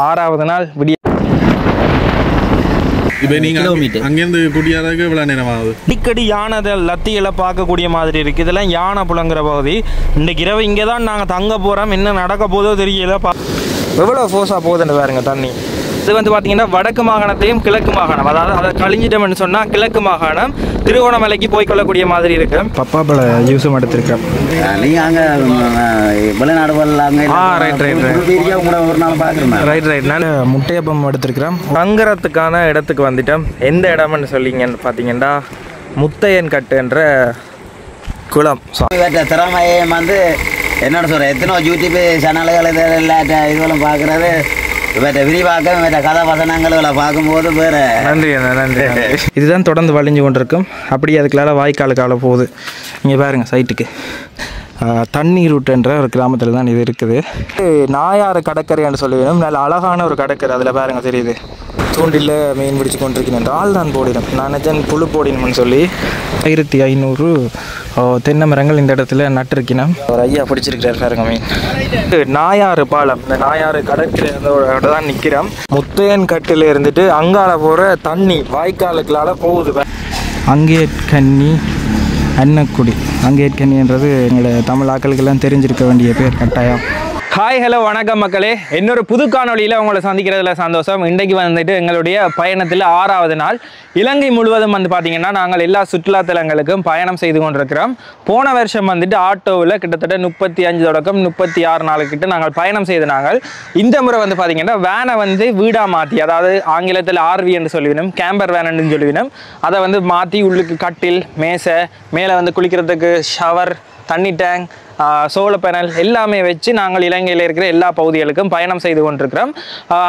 ஆறாவது நாள் விடிய இப்போ நீங்கள் அங்கேருந்து குடியாறதுக்கு இவ்வளோ நேரம் ஆகுது. அடிக்கடி யானை லத்திகளை பார்க்கக்கூடிய மாதிரி இருக்குது. இதெல்லாம் யானை புலங்கிற பகுதி. இன்றைக்கு இரவு இங்கே தான் நாங்கள் தங்க போகிறோம். என்ன நடக்க போதோ தெரியல. எவ்வளோ ஃபோர்ஸாக போகுதுன்னு பாருங்க தண்ணி. இது வந்து பார்த்தீங்கன்னா வடக்கு மாகாணத்தையும் கிழக்கு மாகாணம், அதாவது அதை கழிஞ்சிட்டோம்னு சொன்னால் கிழக்கு மாகாணம் திருவோணமலைக்கு போய்க்கொள்ளக்கூடிய மாதிரி இருக்கு. பப்பாப்பழ யூஸும் எடுத்திருக்கேன். நீங்கள் அங்கே வெளிநாடு ரைட். நான் முட்டையப்பம் எடுத்திருக்கிறேன். தங்குறதுக்கான இடத்துக்கு வந்துட்டோம். எந்த இடம்னு சொல்லிங்கன்னு பார்த்தீங்கன்னா முத்தையன் கட்டுன்ற குளம். திறமையை வந்து என்னோட சொல்கிறேன், எத்தனோ யூடியூப் சேனல்கள் இதுவெல்லாம் பார்க்குறது விரிவாக்க கதாவசனங்களை பார்க்கும்போது வேறு. நன்றி. இதுதான் தொடர்ந்து வழிஞ்சு கொண்டிருக்கும். அப்படியே அதுக்குள்ளால வாய்க்காலுக்கால போகுது. இங்கே பாருங்கள் சைட்டுக்கு தண்ணீர் ரூட்டுன்ற ஒரு கிராமத்தில் தான் இது இருக்குது. நாயாறு கடற்கரைன்னு சொல்லுவேன். நல்ல அழகான ஒரு கடற்கரை. அதில் பாருங்கள் தெரியுது. தூண்டில் மீன் பிடிச்சி கொண்டிருக்கிறேன். ஆள் தான் போடினேன். நான் நினச்சேன் புழு போடினோம்னு சொல்லி 1500 தென்னை மரங்கள் இந்த இடத்துல நட்டிருக்கணும். ஒரு ஐயா பிடிச்சிருக்கிறார் பாருங்க மீன். நாயாறு பாலம், இந்த நாயாறு கடற்கரை தான் நிற்கிறோம். முத்தையன் கட்டில் இருந்துட்டு அங்கால போகிற தண்ணி வாய்க்காலுக்குள்ளால போகுது. அங்கேற்கண்ணி அன்னக்குடி. அங்கேற்கண்ணின்றது எங்களோட தமிழ் ஆக்களுக்கெல்லாம் தெரிஞ்சிருக்க வேண்டிய பேர் கட்டாயம். ஹாய் ஹலோ வணக்கம் மக்களே. இன்னொரு புது காணொலியில் உங்களை சந்திக்கிறதுல சந்தோஷம். இன்றைக்கு வந்துட்டு எங்களுடைய பயணத்தில் 6வது நாள். இலங்கை முழுவதும் வந்து பார்த்திங்கன்னா நாங்கள் எல்லா சுற்றுலாத்தலங்களுக்கும் பயணம் செய்து கொண்டிருக்கிறோம். போன வருஷம் வந்துட்டு ஆட்டோவில் கிட்டத்தட்ட 35 தொடக்கம் 36 நாளுக்கிட்ட நாங்கள் பயணம் செய்து நாங்கள். இந்த முறை வந்து பார்த்திங்கன்னா வேனை வந்து வீடாக மாற்றி, அதாவது ஆங்கிலத்தில் ஆர்வி என்று சொல்லிவிடும், கேம்பர் வேனன்னு சொல்லிவிடும், அதை வந்து மாற்றி உள்ளுக்கு கட்டில், மேசை, மேலே வந்து குளிக்கிறதுக்கு ஷவர், தண்ணி டேங்க், சோலார் பேனல் எல்லாமே வச்சு நாங்கள் இலங்கையில் இருக்கிற எல்லா பகுதிகளுக்கும் பயணம் செய்து கொண்டிருக்கிறோம்.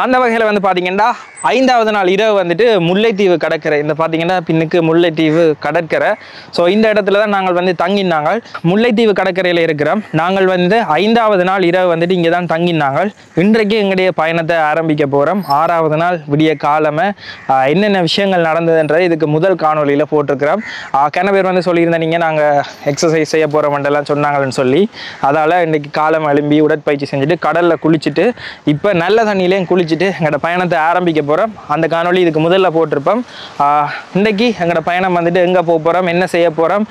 அந்த வகையில் வந்து பார்த்திங்கன்னா 5வது நாள் இரவு வந்துட்டு முல்லைத்தீவு கடற்கரை. இந்த பார்த்திங்கன்னா பின்னுக்கு முல்லைத்தீவு கடற்கரை. ஸோ இந்த இடத்துல தான் நாங்கள் வந்து தங்கினாங்க. முல்லைத்தீவு கடற்கரையில் இருக்கிறோம். நாங்கள் வந்து 5வது நாள் இரவு வந்துட்டு இங்கே தான் தங்கினாங்க. இன்றைக்கு எங்களுடைய பயணத்தை ஆரம்பிக்க போகிறோம். 6வது நாள் விடிய காலமே என்னென்ன விஷயங்கள் நடந்ததுன்றது இதுக்கு முதல் காணொலியில் போட்டிருக்கிறோம். கன பேர் வந்து சொல்லியிருந்தேன், நீங்கள் நாங்கள் எக்ஸசைஸ் செய்ய போகிறோம்ன்றலாம் சொன்னாங்கன்னு சொல்லி. அதால் இன்றைக்கி காலம் எழும்பி உடற்பயிற்சி செஞ்சுட்டு கடலில் குளிச்சுட்டு இப்போ நல்ல தண்ணியிலையும் குளிச்சுட்டு எங்களோட பயணத்தை ஆரம்பிக்க போகிறோம். அந்த காணொலி இதுக்கு முதல்ல போட்டிருப்போம். இன்றைக்கி எங்களோட பயணம் வந்துட்டு எங்கே போக போகிறோம், என்ன செய்ய போகிறோம்,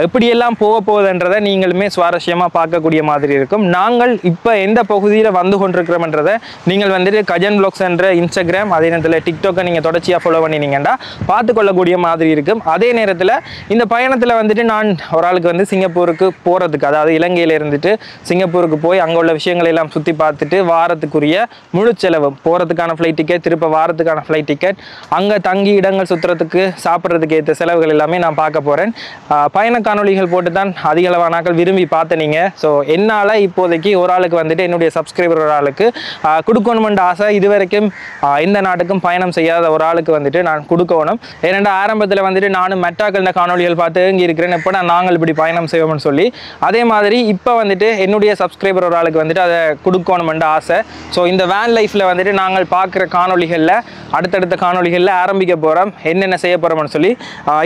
எப்படியெல்லாம் போக போகுதுன்றதை நீங்களுமே சுவாரஸ்யமாக பார்க்கக்கூடிய மாதிரி இருக்கும். நாங்கள் இப்போ எந்த பகுதியில் வந்து கொண்டிருக்கிறோம்ன்றதை நீங்கள் வந்துட்டு கஜன் வ்ளாக்ஸ் என்ற இன்ஸ்டாகிராம், அதே நேரத்தில் டிக்டாக்கை நீங்கள் தொடர்ச்சியாக ஃபாலோ பண்ணினீங்கன்னா பார்த்துக்கொள்ளக்கூடிய மாதிரி இருக்கும். அதே நேரத்தில் இந்த பயணத்தில் வந்துட்டு நான் ஒரு ஆளுக்கு வந்து சிங்கப்பூருக்கு போகிறதுக்கு, அதாவது இலங்கையில் இருந்துட்டு சிங்கப்பூருக்கு போய் அங்கே உள்ள விஷயங்களை எல்லாம் சுற்றி பார்த்துட்டு வாரத்துக்குரிய முழு செலவு, போகிறதுக்கான ஃப்ளைட் டிக்கெட், திருப்ப வாரத்துக்கான ஃப்ளைட் டிக்கெட், அங்கே தங்கி இடங்கள் சுற்றுறதுக்கு சாப்பிட்றதுக்கு ஏற்ற செலவுகள் எல்லாமே நான் பார்க்க போகிறேன். பயண காணொலிகள் போட்டு தான் அதிகளவானாக்கள் விரும்பி பார்த்தனீங்க. ஸோ என்னால் இப்போதைக்கு ஒரு ஆளுக்கு வந்துட்டு என்னுடைய சப்ஸ்கிரைபர் ஒரு ஆளுக்கு கொடுக்கணுமென்ற ஆசை. இதுவரைக்கும் எந்த நாட்டுக்கும் பயணம் செய்யாத ஒரு ஆளுக்கு வந்துட்டு நான் கொடுக்கணும். ஏனென்றால் ஆரம்பத்தில் வந்துட்டு நானும் மெட்டாக்கள் இந்த காணொலிகள் பார்த்து இங்கே இருக்கிறேன், எப்போ நாங்கள் இப்படி பயணம் செய்வோம்னு சொல்லி. அதே மாதிரி இப்போ வந்துட்டு என்னுடைய சப்ஸ்கிரைபர் ஒரு ஆளுக்கு வந்துட்டு அதை கொடுக்கணுமென்ற ஆசை. ஸோ இந்த வேன் லைஃப்பில் வந்துட்டு நாங்கள் பார்க்குற காணொலிகளில் அடுத்தடுத்த காணொலிகளில் ஆரம்பிக்க போகிறோம், என்னென்ன செய்ய போகிறோம்னு சொல்லி.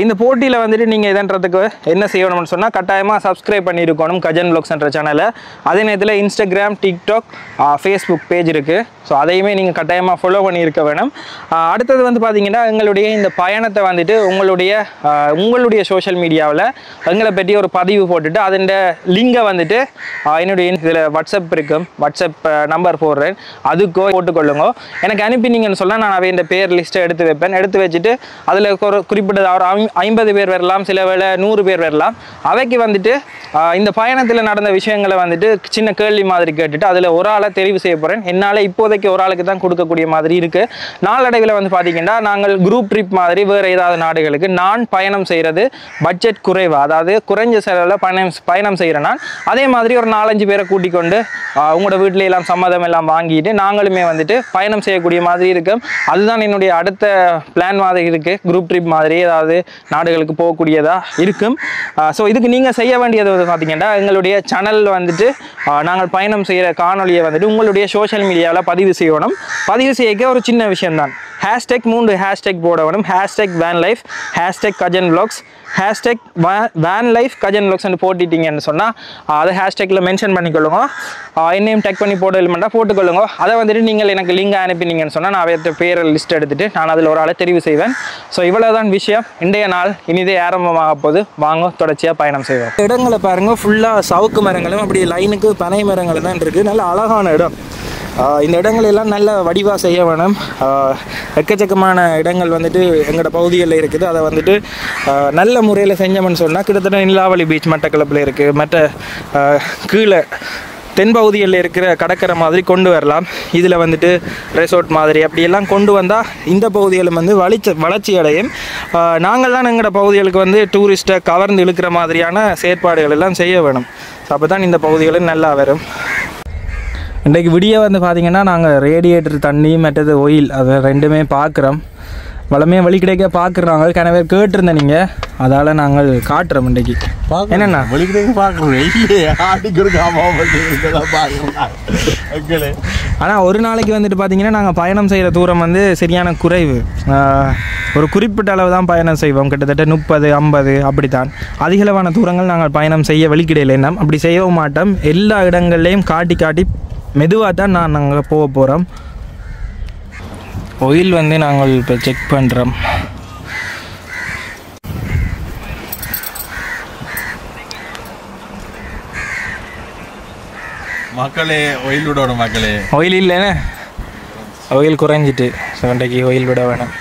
இந்த போட்டியில் வந்துட்டு நீங்கள் இதன்றதுக்கு என்ன செய்யணும்னு சொன்னால் கட்டாயமாக சப்ஸ்கிரைப் பண்ணியிருக்கணும் கஜன் வ்ளாக்ஸ் என்ற சேனலை. அதே நேரத்தில் இன்ஸ்டாகிராம், டிக்டாக், ஃபேஸ்புக் பேஜ் இருக்குது. ஸோ அதையுமே நீங்கள் கட்டாயமாக ஃபாலோ பண்ணியிருக்க வேணும். அடுத்தது வந்து பார்த்திங்கன்னா எங்களுடைய இந்த பயணத்தை வந்துட்டு உங்களுடைய சோஷியல் மீடியாவில் எங்களை பற்றி ஒரு பதிவு போட்டுட்டு அதன் லிங்கை வந்துட்டு என்னுடைய இதில் வாட்ஸ்அப் இருக்கும், வாட்ஸ்அப் நம்பர் போடுறேன், அதுக்கோ போட்டுக்கொள்ளுங்க. எனக்கு அனுப்பினீங்கன்னு சொன்னால் நான் அவை இந்த பேர் லிஸ்ட்டை எடுத்து வைப்பேன். எடுத்து வச்சுட்டு அதில் ஒரு குறிப்பிட்ட ஒரு 50 பேர் வரலாம், சில வேளை 100 பேர் வரலாம். அவைக்கு வந்துட்டு இந்த பயணத்தில் நடந்த விஷயங்களை வந்துட்டு சின்ன கேள்வி மாதிரி கேட்டுட்டு அதில் ஒரு ஆளை தெரிவு செய்ய போகிறேன். என்னால் இப்போதைக்கு ஒரு ஆளுக்கு தான் கொடுக்கக்கூடிய மாதிரி இருக்குது. நாளடைவில் வந்து பார்த்திங்கன்னா நாங்கள் குரூப் ட்ரிப் மாதிரி வேறு ஏதாவது நாடுகளுக்கு நான் பயணம் செய்கிறது பட்ஜெட் குறைவு, அதாவது குறைஞ்ச செலவில் பயணம் செய்கிறேன்னா அதே மாதிரி ஒரு 4-5 பேரை கூட்டிக் கொண்டு உங்களோட வீட்டில எல்லாம் சம்மதம் எல்லாம் வாங்கிட்டு நாங்களுமே வந்துட்டு பயணம் செய்யக்கூடிய மாதிரி இருக்கும். அதுதான் என்னுடைய அடுத்த பிளான் மாதிரி இருக்குது. குரூப் ட்ரிப் மாதிரி ஏதாவது நாடுகளுக்கு போகக்கூடியதாக இருக்கும். ஸோ இதுக்கு நீங்கள் செய்ய வேண்டியது வந்து பார்த்திங்கன்னா எங்களுடைய சேனல் வந்துட்டு நாங்கள் பயணம் செய்கிற காணொலியை வந்துட்டு உங்களுடைய சோஷியல் மீடியாவில் பதிவு செய்யணும். பதிவு செய்ய ஒரு சின்ன விஷயம்தான், ஹேஷ்டேக் 3 ஹேஷ்டேக் போட வேணும். Hashtag van life, hashtag Gajan vlogs, hashtag van life Gajan vlogsன்னு போட்டுட்டீங்கன்னு சொன்னால் அதை ஹேஷ்டேக்கில் மென்ஷன் பண்ணிக்கொள்ளுங்க. என்னையும் டேக் பண்ணி போட இல்லைமெண்டா போட்டுக்கொள்ளுங்க. அதை வந்துட்டு நீங்கள் எனக்கு லிங்க் அனுப்பினீங்கன்னு சொன்னால் நான் அவற்ற பேரை லிஸ்ட் எடுத்துகிட்டு நான் அதில் ஒரு ஆளை தெரிவு செய்வேன். ஸோ இவ்வளோதான் விஷயம். இன்றைய நாள் இனிதே ஆரம்பமாக போது வாங்க தொடர்ச்சியாக பயணம் செய்வோம். இடங்களை பாருங்கள், ஃபுல்லாக சவுக்கு மரங்களும் அப்படி லைனுக்கு பனை மரங்களும் தான் இருக்குது. நல்ல அழகான இடம். இந்த இடங்களெல்லாம் நல்ல வடிவாக செய்ய வேணும். எக்கச்சக்கமான இடங்கள் வந்துட்டு எங்களோட பகுதிகளில் இருக்குது. அதை வந்துட்டு நல்ல முறையில் செஞ்சோம்னு சொன்னால் கிட்டத்தட்ட நிலாவளி பீச் மட்டக்களப்பில் இருக்குது. மற்ற கீழே தென்பகுதிகளில் இருக்கிற கடற்கரை மாதிரி கொண்டு வரலாம். இதில் வந்துட்டு ரெசார்ட் மாதிரி அப்படியெல்லாம் கொண்டு வந்தால் இந்த பகுதிகளும் வந்து வளர்ச்சி அடையும். நாங்கள் தான் எங்களோட பகுதிகளுக்கு வந்து டூரிஸ்ட்டை கவர்ந்து இழுக்கிற மாதிரியான செயற்பாடுகள் எல்லாம் செய்ய வேணும். அப்போ தான் இந்த பகுதிகளும் நல்லா வரும். இன்றைக்கு விடிய வந்து பார்த்திங்கன்னா நாங்கள் ரேடியேட்டர் தண்ணி மற்றது ஒயில் அதை ரெண்டுமே பார்க்குறோம். வளமையாக வழி கிடைக்க பார்க்குறாங்க. கனவே கேட்டிருந்தேன் நீங்கள், அதால் நாங்கள் காட்டுறோம் இன்றைக்கு. என்னென்னா வழி கிடைக்க பார்க்குறோம். ஆனால் ஒரு நாளைக்கு வந்துட்டு பார்த்திங்கன்னா நாங்கள் பயணம் செய்கிற தூரம் வந்து சரியான குறைவு. ஒரு குறிப்பிட்ட அளவு தான் பயணம் செய்வோம். கிட்டத்தட்ட 30-50 அப்படித்தான். அதிகளவான தூரங்கள் நாங்கள் பயணம் செய்ய வழிக்கிடையில் என்ன அப்படி செய்யவும் மாட்டோம். எல்லா இடங்கள்லையும் காட்டி மெதுவாக தான் நாங்கள் போக போகிறோம். ஒயில் வந்து நாங்கள் இப்போ செக் பண்ணுறோம். மக்களே ஒயில் விட வேணும். மக்களே ஒயில் இல்லைண்ணே, ஒயில் குறைஞ்சிட்டு. ஸோ இன்றைக்கு ஒயில் விட வேணும்.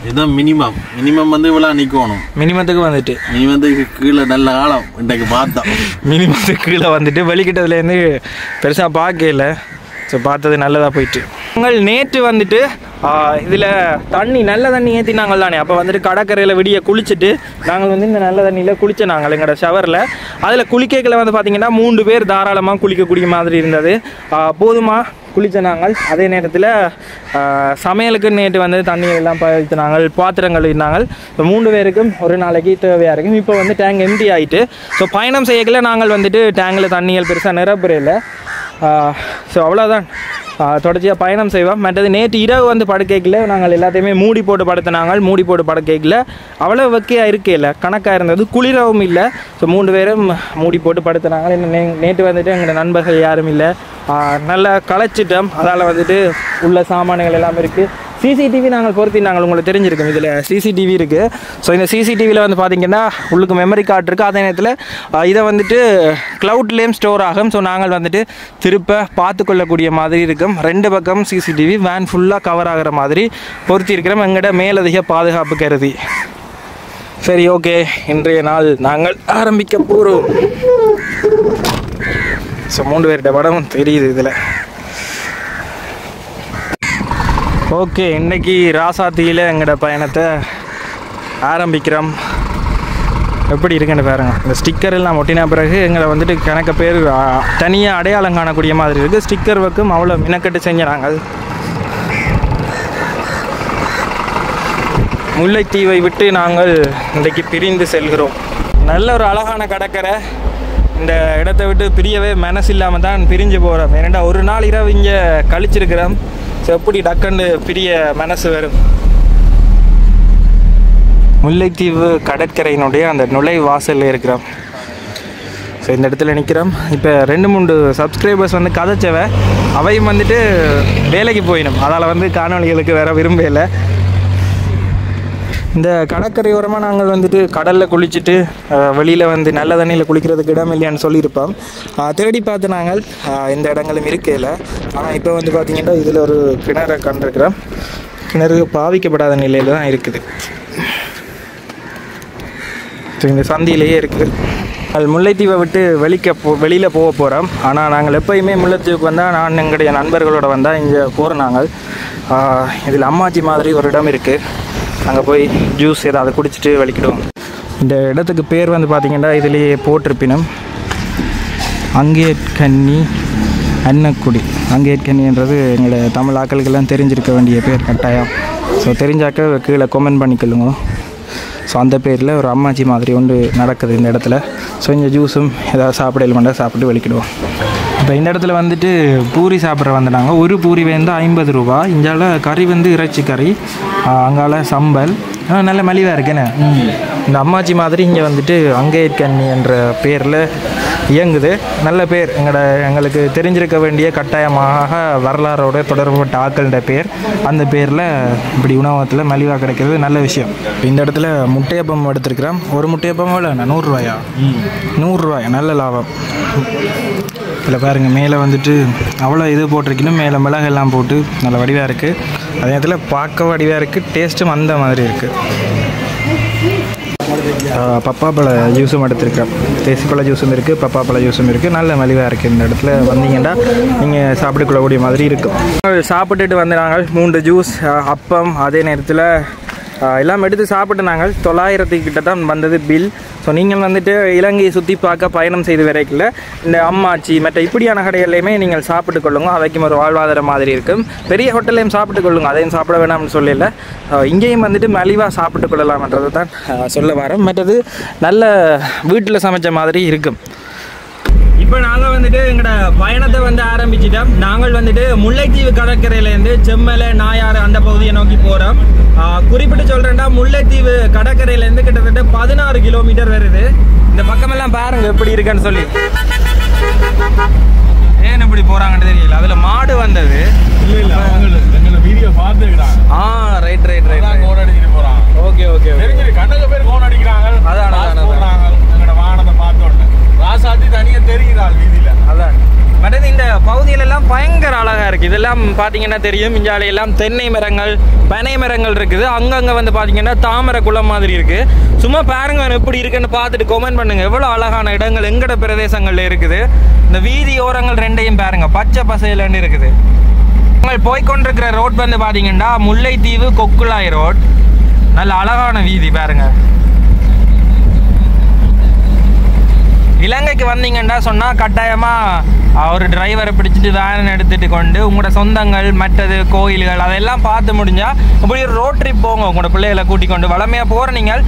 இதுதான் மினிமம் வந்து இவ்வளோ நிற்கணும். மினிமத்துக்கு வந்துட்டு மினிமத்துக்கு கீழே நல்ல காலம் இன்றைக்கு பார்த்தோம். மினிமத்துக்கு கீழே வந்துட்டு வெளிக்கிட்டதுலேருந்து பெருசாக பார்க்கல. ஸோ பார்த்தது நல்லதாக போயிட்டு. நாங்கள் நேற்று வந்துட்டு இதில் நல்ல தண்ணி ஏற்றினாங்கள் தானே. அப்போ வந்துட்டு கடற்கரையில் விடிய குளிச்சுட்டு நாங்கள் வந்து இந்த நல்ல தண்ணியில் குளிச்ச நாங்கள் எங்களோட ஷவரில். அதில் குளிக்கல வந்து பார்த்திங்கன்னா 3 பேர் தாராளமாக குளிக்கக்கூடிய மாதிரி இருந்தது. போதுமாக குளித்த நாங்கள். அதே நேரத்தில் சமையலுக்கு நேற்று வந்து தண்ணீர் எல்லாம் பயன்படுத்தினாங்கள், பாத்திரங்கள் இருந்தாங்கள். ஸோ 3 பேருக்கும் ஒரு நாளைக்கு தேவையாக இருக்கும். இப்போ வந்து டேங்க் எம்டி ஆகிட்டு. ஸோ பயணம் செய்யக்கல நாங்கள் வந்துட்டு டேங்கில் தண்ணிகள் பெருசாக நிரப்புறையில். ஸோ அவ்வளோதான். தொடர்ச்சியாக பயணம் செய்வோம். மற்றது நேற்று இரவு வந்து படுக்கையில் நாங்கள் எல்லாத்தையுமே மூடி போட்டு படுக்கையில் அவ்வளோ வைக்கையாக இருக்கையில் கணக்காக இருந்தது. குளிரவும் இல்லை. ஸோ 3 பேரும் மூடி போட்டு படுத்தினாங்க. நேற்று வந்துட்டு எங்களோட நண்பர்கள் யாரும் இல்லை. நல்லா களைச்சிட்டோம். அதால் வந்துட்டு உள்ள சாமான்கள் எல்லாம் இருக்குது. சிசிடிவி நாங்கள் பொருத்தினாங்க. உங்களுக்கு தெரிஞ்சிருக்கும், இதில் சிசிடிவி இருக்குது. ஸோ இந்த சிசிடிவியில் வந்து பார்த்திங்கன்னா உள்ளுக்கு மெமரி கார்டு இருக்குது. அதே நேரத்தில் இதை வந்துட்டு க்ளவுட்லேயும் ஸ்டோர் ஆகும். ஸோ நாங்கள் வந்துட்டு திருப்ப பார்த்து கொள்ளக்கூடிய மாதிரி இருக்கும். 2 பக்கம் சிசிடிவி வேன் ஃபுல்லாக கவர் ஆகிற மாதிரி பொருத்தி இருக்கிறோம் எங்கள்கிட்ட மேலதிக பாதுகாப்பு கருதி. சரி, ஓகே. இன்றைய நாள் நாங்கள் ஆரம்பிக்க போகிறோம். ஸோ 3 பேர்கிட்ட படம் தெரியுது இதில். ஓகே, இன்றைக்கி ராசாத்தியில் எங்களோட பயணத்தை ஆரம்பிக்கிறோம். எப்படி இருக்குன்னு பாருங்க. இந்த ஸ்டிக்கர் எல்லாம் ஒட்டின பிறகு எங்களை வந்துட்டு கணக்க பேர் தனியாக அடையாளம் காணக்கூடிய மாதிரி இருக்குது. ஸ்டிக்கர் வைக்கும் அவ்வளோ மினக்கட்டு செஞ்சாங்க. முல்லைத்தீவை விட்டு நாங்கள் இன்றைக்கு பிரிந்து செல்கிறோம். நல்ல ஒரு அழகான கடற்கரை. இந்த இடத்த விட்டு பிரியவே மனசு இல்லாமல் தான் பிரிஞ்சு போகிறோம். ஏன்னா ஒரு நாள் இரவு இங்கே கழிச்சிருக்கிறோம். ஸோ எப்படி டக்குன்னு பிரிய மனசு வரும். முல்லைத்தீவு கடற்கரையினுடைய அந்த நுழைவாசலில் இருக்கிறோம். ஸோ இந்த இடத்துல நிற்கிறோம். இப்போ 2-3 சப்ஸ்கிரைபர்ஸ் வந்து கதைச்சவை அவையும் வந்துட்டு வேலைக்கு போயிடும். அதால் வந்து காணொலிகளுக்கு வேற விரும்பலை. இந்த கடற்கரையோரமாக நாங்கள் வந்துட்டு கடலில் குளிச்சுட்டு வெளியில் வந்து நல்ல தண்ணியில் குளிக்கிறதுக்கு இடம் இல்லையான்னு சொல்லியிருப்போம். தேடி பார்த்து நாங்கள் இந்த இடங்களும் இருக்கையில். ஆனால் இப்போ வந்து பார்த்திங்கன்னா இதில் ஒரு கிணறை கண்டிருக்கிறோம். கிணறு பாவிக்கப்படாத நிலையில் தான் இருக்குது. இந்த சந்தியிலேயே இருக்குது. முல்லைத்தீவை விட்டு வெளியில் போக போகிறோம். ஆனால் நாங்கள் எப்போயுமே முல்லைத்தீவுக்கு வந்தால் நான் எங்களுடைய நண்பர்களோடு வந்தால் இங்கே போகிறோம். நாங்கள் இதில் அம்மாச்சி மாதிரி ஒரு இடம் இருக்குது. அங்கே போய் ஜூஸ் ஏதாவது குடிச்சிட்டு வெளிக்கிடுவோம். இந்த இடத்துக்கு பேர் வந்து பார்த்திங்கன்னா இதிலேயே போட்டிருப்பினும் அங்கேற்கண்ணி அன்னக்குடி. அங்கேற்கண்ணின்றது எங்களை தமிழ் ஆக்களுக்கெல்லாம் தெரிஞ்சிருக்க வேண்டிய பேர் கட்டாயம். ஸோ தெரிஞ்சாக்க கீழே கமெண்ட் பண்ணிக்கொள்ளுங்க. ஸோ அந்த பேரில் ஒரு அம்மாச்சி மாதிரி ஒன்று நடக்குது இந்த இடத்துல. ஸோ இந்த ஜூஸும் ஏதாவது சாப்பிட இல்லைமெண்டா சாப்பிட்டு வெளிக்கிடுவோம். இப்போ இந்த இடத்துல வந்துட்டு பூரி சாப்பிட்ற வந்துட்டாங்க. ஒரு பூரி வந்து 50 ரூபா. இங்கால கறி வந்து இறைச்சி கறி, அங்கால சம்பல், நல்ல மலிவாக இருக்குன்னு. இந்த அம்மாச்சி மாதிரி இங்கே வந்துட்டு அங்கேற்கண்ணி என்ற பேரில் இயங்குது. நல்ல பேர். எங்களுக்கு தெரிஞ்சிருக்க வேண்டிய கட்டாயமாக வரலாறோட தொடர்புபட்ட ஆக்கள்ன்ற பேர். அந்த பேரில் இப்படி உணவகத்தில் மலிவாக கிடைக்கிறது நல்ல விஷயம். இந்த இடத்துல முட்டையப்பம் எடுத்துருக்கிறோம். ஒரு முட்டையப்பம் எவ்வளோ? 100 ரூபாயா? 100 ரூபாயா? நல்ல லாபம். இதில் பாருங்கள், மேலே வந்துட்டு அவ்வளோ இது போட்டிருக்கணும். மேலே மிளகெல்லாம் போட்டு நல்ல வடிவாக இருக்குது. அதே நேரத்தில் பார்க்க வடிவாக இருக்குது, டேஸ்ட்டும் அந்த மாதிரி இருக்குது. பப்பாப்பழ ஜூஸும் எடுத்துருக்கேன். தேசிப்பழ ஜூஸும் இருக்குது, பப்பாப்பழ ஜூஸும் இருக்குது. நல்ல மலிவாக இருக்குது. இந்த இடத்துல வந்தீங்கன்னா நீங்கள் சாப்பிட்டுக்கொள்ளக்கூடிய மாதிரி இருக்கும். சாப்பிட்டுட்டு வந்து நாங்கள் 3 ஜூஸ், அப்பம், அதே நேரத்தில் எல்லாம் எடுத்து சாப்பிட்டு நாங்கள் 900 கிட்ட தான் வந்தது பில். ஸோ நீங்கள் வந்துட்டு இலங்கையை சுற்றி பார்க்க பயணம் செய்து வரைக்கல இந்த அம்மாச்சி மற்ற இப்படியான கடைகள்லையுமே நீங்கள் சாப்பிட்டு கொள்ளுங்க. அவைக்கும் ஒரு வாழ்வாதாரம் மாதிரி இருக்கும். பெரிய ஹோட்டல்லையும் சாப்பிட்டு கொள்ளுங்க, அதையும் சாப்பிட வேணாம்னு சொல்லல. இங்கேயும் வந்துட்டு மலிவாக சாப்பிட்டு கொள்ளலாம்ன்றது தான் சொல்ல வரேன். மற்றது நல்ல வீட்டில் சமைச்ச மாதிரி இருக்கும். இப்போ நாங்கள் வந்துட்டு எங்களோட பயணத்தை வந்து ஆரம்பிச்சிட்டோம். நாங்கள் வந்துட்டு முல்லைத்தீவு கடற்கரையிலேருந்து செம்மலை, நாயாறு அந்த பகுதியை நோக்கி போகிறோம். குறிப்பிட்டு சொல்கிறேன்டா, முல்லைத்தீவு கடற்கரையிலேருந்து கிட்டத்தட்ட 16 கிலோமீட்டர் வருது. இந்த பக்கமெல்லாம் பாருங்க எப்படி இருக்குன்னு சொல்லி. ஏன் இப்படி போகிறாங்கன்னு தெரியல. அதில் மாடு வந்தது. வீடியோ பார்த்துக்கிறாங்க. ரைட் கோன் அடிச்சுட்டு போகிறாங்க. ஓகே கணக்கு பேர் கோன் அடிக்கிறாங்க. அதான் எங்களோட வாகனத்தை பார்த்தோன்னு ராசாத்தி தனியாக தெரிகிறாள் வீதியில். அதான் மற்றது இந்த பகுதியிலெல்லாம் பயங்கர அழகாக இருக்குது. இதெல்லாம் பார்த்தீங்கன்னா தெரியும். இஞ்சாலையெல்லாம் தென்னை மரங்கள், பனை மரங்கள் இருக்குது. அங்கங்கே வந்து பார்த்தீங்கன்னா தாமரை குளம் மாதிரி இருக்குது. சும்மா பாருங்க எப்படி இருக்குன்னு பார்த்துட்டு கமெண்ட் பண்ணுங்கள். எவ்வளோ அழகான இடங்கள் எங்கட பிரதேசங்களில் இருக்குது. இந்த வீதி ஓரங்கள் ரெண்டையும் பாருங்க, பச்சை பசையிலன்னு இருக்குது. நாங்கள் போய்கொண்டிருக்கிற ரோட் வந்து பார்த்தீங்கன்னா முல்லைத்தீவு கொக்குளாய் ரோட். நல்ல அழகான வீதி பாருங்க. இலங்கைக்கு வந்தீங்கன்னா சொன்னால் கட்டாயமாக ஒரு டிரைவரை பிடிச்சிட்டு வேன் எடுத்துகிட்டு கொண்டு உங்களோட சொந்தங்கள், மற்றது கோயில்கள் அதெல்லாம் பார்த்து முடிஞ்சால் இப்படி ஒரு ரோட் ட்ரிப் போங்க. உங்களோட பிள்ளைகளை கூட்டிக் கொண்டு வளமையாக போகிற நீங்கள்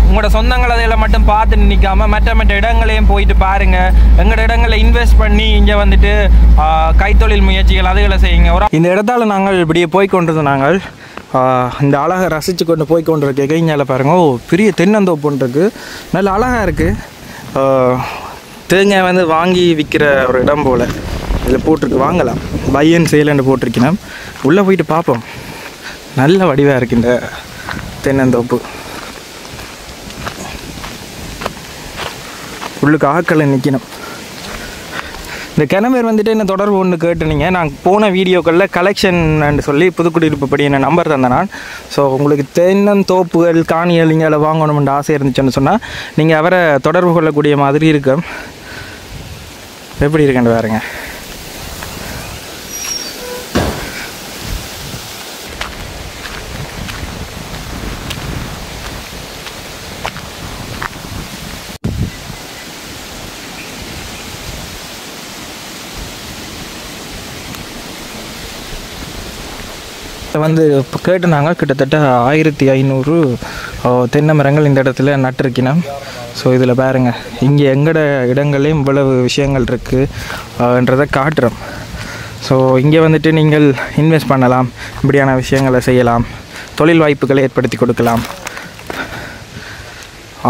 உங்களோட சொந்தங்கள் அதையெல்லாம் மட்டும் பார்த்து நிற்காமல் மற்ற இடங்களையும் போயிட்டு பாருங்கள். எங்களோட இடங்களில் இன்வெஸ்ட் பண்ணி இங்கே வந்துட்டு கைத்தொழில் முயற்சிகள் அதுகளை செய்யுங்க. இந்த இடத்தால் நாங்கள் இப்படியே போய்கொண்டிருந்தோம். நாங்கள் இந்த அழகை ரசித்து கொண்டு போய்கொண்டிருக்க கைஞால பாருங்க. பெரிய தென்னந்தோப்பு இருக்குது, நல்ல அழகாக இருக்குது. தேங்காய் வந்து வாங்கி விற்கிற ஒரு இடம் போல் இதில் போட்டிருக்கு. வாங்கலாம், பை அண்ட் சேல்னு போட்டிருக்கேன். உள்ளே போயிட்டு பார்ப்போம். நல்ல வடிவாக இருக்குது இந்த தென்னந்தோப்பு. உள்ளுக்கு ஆக்களை நிற்கணும். இந்த கிணமேர் வந்துட்டு என்ன தொடர்பு ஒன்று கேட்டுனீங்க. நான் போன வீடியோக்களில் கலெக்ஷன் சொல்லி புதுக்குடியிருப்புப்படி என்ன நம்பர் தந்தேன் நான். ஸோ உங்களுக்கு தென்னந்தோப்புகள், காணிகள் இங்கே வாங்கணும்னு ஆசை இருந்துச்சுன்னு சொன்னால் நீங்கள் அவரை தொடர்பு கொள்ளக்கூடிய மாதிரி இருக்கும். எப்படி இருக்குன்னு பாருங்க. வந்து இப்போ கேட்டுனாங்க. கிட்டத்தட்ட 1500 தென்னை மரங்கள் இந்த இடத்துல நட்டிருக்கணும். ஸோ இதில் பாருங்கள், இங்கே எங்கட இடங்களையும் இவ்வளவு விஷயங்கள் இருக்குன்றதை காட்டுறோம். ஸோ இங்கே வந்துட்டு நீங்கள் இன்வெஸ்ட் பண்ணலாம், இப்படியான விஷயங்களை செய்யலாம், தொழில் வாய்ப்புகளை ஏற்படுத்தி கொடுக்கலாம்.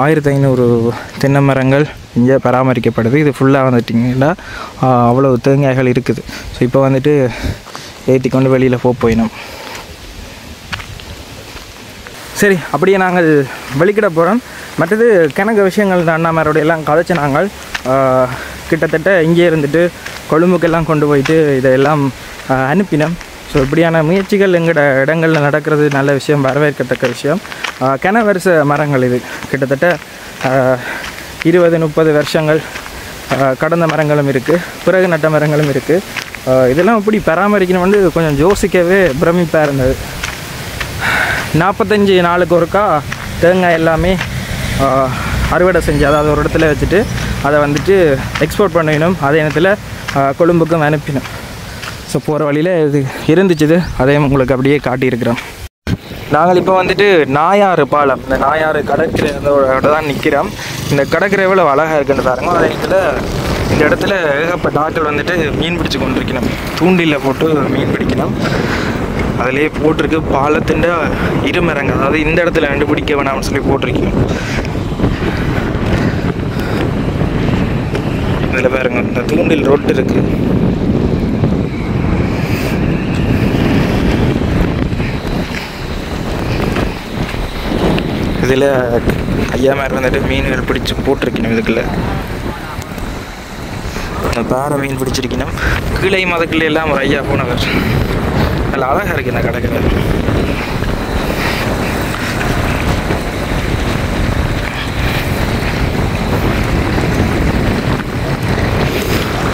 1500 தென்னை மரங்கள் இங்கே பராமரிக்கப்படுது. இது ஃபுல்லாக வந்துட்டிங்கன்னா அவ்வளோ தேங்காய்கள் இருக்குது. ஸோ இப்போ வந்துட்டு ஏற்றி கொண்டு வெளியில் போயிடும். சரி, அப்படியே நாங்கள் வெளிக்கிட போகிறோம். மற்றது கணக்கு விஷயங்கள் அண்ணாமாரோட எல்லாம் கதைச்சு நாங்கள் கிட்டத்தட்ட இங்கே இருந்துட்டு கொழும்புக்கெல்லாம் கொண்டு போயிட்டு இதையெல்லாம் அனுப்பினோம். ஸோ இப்படியான முயற்சிகள் எங்களோட இடங்களில் நடக்கிறது நல்ல விஷயம், வரவேற்கத்தக்க விஷயம். கனவரிச மரங்கள் இது கிட்டத்தட்ட 20-30 வருஷங்கள் கடந்த மரங்களும் இருக்குது, பிறகு நட்ட மரங்களும் இருக்குது. இதெல்லாம் இப்படி பராமரிக்கணும் வந்து கொஞ்சம் யோசிக்கவே பிரமிப்பாக இருந்தது. 45 நாளுக்கு ஒருக்கா தேங்காய் எல்லாமே அறுவடை செஞ்சு, அதாவது ஒரு இடத்துல வச்சுட்டு அதை வந்துட்டு எக்ஸ்போர்ட் பண்ணிக்கணும். அதே நேரத்தில் கொழும்புக்கும் அனுப்பினோம். ஸோ போகிற வழியில் இது இருந்துச்சு, அதையும் உங்களுக்கு அப்படியே காட்டியிருக்கிறோம். நாங்கள் இப்போ வந்துட்டு நாயாறு பாலம், இந்த நாயாறு கடற்கரையோட தான் நிற்கிறோம். இந்த கடற்கரை எவ்வளோ அழகாக இருக்குன்னு பாருங்க. அதே இடத்துல இந்த இடத்துல ஏகப்பட்ட ஆட்கள் வந்துட்டு மீன் பிடிச்சு கொண்டிருக்கணும். தூண்டில போட்டு மீன் பிடிக்கணும். அதிலே போட்டிருக்கு பாலத்தின் இருமரங்க, அதாவது இந்த இடத்துல கண்டுபிடிக்க வேணாம்னு சொல்லி போட்டிருக்கணும். இதில் பாருங்க இந்த தூண்டில் ரோட்டு இருக்கு. இதில் ஐயா மாதிரி வந்துட்டு மீன்கள் பிடிச்சி போட்டிருக்கணும். இதுக்குள்ள பாறை மீன் பிடிச்சிருக்கணும். கீழே மதக்குள்ள எல்லாம் ஒரு ஐயா போனவர். நல்லா அழகாக இருக்கு இந்த கடற்கரை.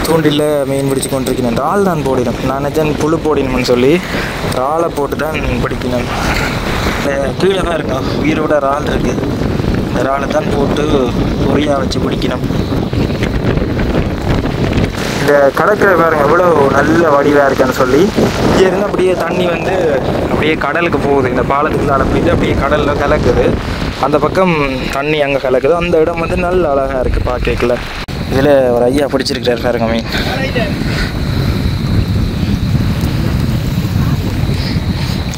தூண்டில் மீன் பிடிச்சி கொண்டிருக்கணும். இறால் தான் போடினோம். நான் நினச்சேன் புழு போடினோம்னு சொல்லி இறாலை போட்டு தான் பிடிக்கணும். கீழே தான் இருக்கும் உயிரோட இறால் இருக்குது. இந்த இறாலை தான் போட்டு பொரியாக வச்சு பிடிக்கணும். இந்த கடற்கரை பாருங்க எவ்வளோ நல்ல வடிவாக இருக்குன்னு சொல்லி. இங்கே இருந்து அப்படியே தண்ணி வந்து அப்படியே கடலுக்கு போகுது. இந்த பாலத்துக்குள்ளால போயிட்டு அப்படியே கடலில் கலக்குது. அந்த பக்கம் தண்ணி அங்கே கலக்குது. அந்த இடம் வந்து நல்ல அழகாக இருக்குது பார்க்கல. இதில் ஒரு ஐயா பிடிச்சிருக்கிறார் பாருங்க மீன்.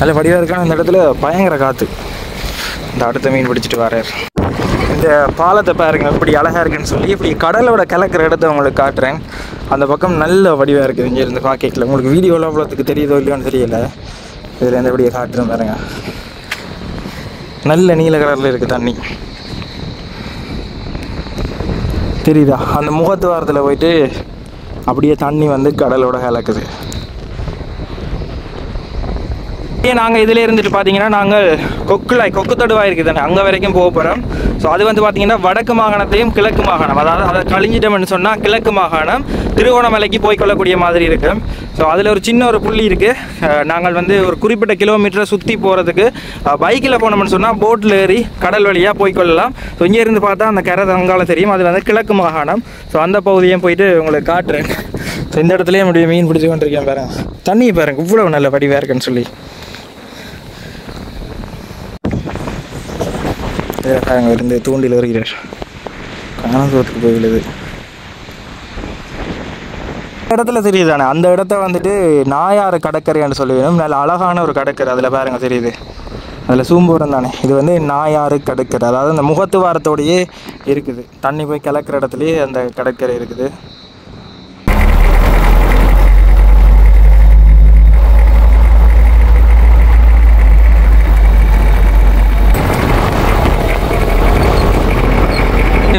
நல்ல வடிவாக இருக்கான. இந்த இடத்துல பயங்கர காற்று. இந்த அடுத்த மீன் பிடிச்சிட்டு வர்றார். இந்த பாலத்தை பாருங்க இப்படி அழகாக இருக்குன்னு சொல்லி இப்படி கடலோட கலக்கிற இடத்த உங்களுக்கு காட்டுறேன். அந்த பக்கம் நல்ல வடிவாக இருக்குது. இங்கே இருந்து பார்க்கல உங்களுக்கு வீடியோவில் அவ்வளோத்துக்கு தெரியுதோ இல்லையோன்னு தெரியல. இதில் எந்த இப்படியே காட்டுறேன் பாருங்க. நல்ல நீல கலரில் இருக்குது தண்ணி தெரியுதா? அந்த முகத்து வாரத்தில் போயிட்டு அப்படியே தண்ணி வந்து கடலோட கலக்குது. நாங்கள் இதில் இருந்துட்டு பார்த்தீங்கன்னா நாங்கள் கொக்கு தொடுவாய் இருக்குது தானே அங்கே வரைக்கும் போக போகிறோம். ஸோ அது வந்து பார்த்தீங்கன்னா வடக்கு மாகாணத்தையும் கிழக்கு மாகாணம், அதாவது அதை கழிஞ்சிட்டோம்னு சொன்னால் கிழக்கு மாகாணம் திருகோணமலைக்கு போய்க்கொள்ளக்கூடிய மாதிரி இருக்கு. ஸோ அதில் ஒரு சின்ன ஒரு புள்ளி இருக்குது. நாங்கள் வந்து ஒரு குறிப்பிட்ட கிலோமீட்டரை சுற்றி போகிறதுக்கு பைக்கில் போனோம்னு சொன்னால் போட்டில் ஏறி கடல் வழியாக போய்க்கொள்ளலாம். ஸோ இங்கே இருந்து பார்த்தா அந்த கரை அங்கால தெரியும். அது வந்து கிழக்கு மாகாணம். ஸோ அந்த பகுதியும் போயிட்டு உங்களுக்கு காட்டுறேன். ஸோ இந்த இடத்துலையே முடியும் மீன் பிடிச்சி கொண்டிருக்கேன் பாருங்க. தண்ணி பாருங்க இவ்வளோ நல்ல வடிவாக இருக்குன்னு சொல்லி. அங்கே இருந்து தூண்டில் வருகிறார். காணதூரத்துக்கு போய் விழுது. இடத்துல தெரியுதானே அந்த இடத்த வந்துட்டு நாயாறு கடற்கரைன்னு சொல்லுவேன். நல்ல அழகான ஒரு கடற்கரை. அதில் பாருங்க தெரியுது. அதில் சூம்பூரம் தானே. இது வந்து நாயாறு கடற்கரை. அதாவது அந்த முகத்து வாரத்தோடையே இருக்குது. தண்ணி போய் கலக்கிற இடத்துலையே அந்த கடற்கரை இருக்குது.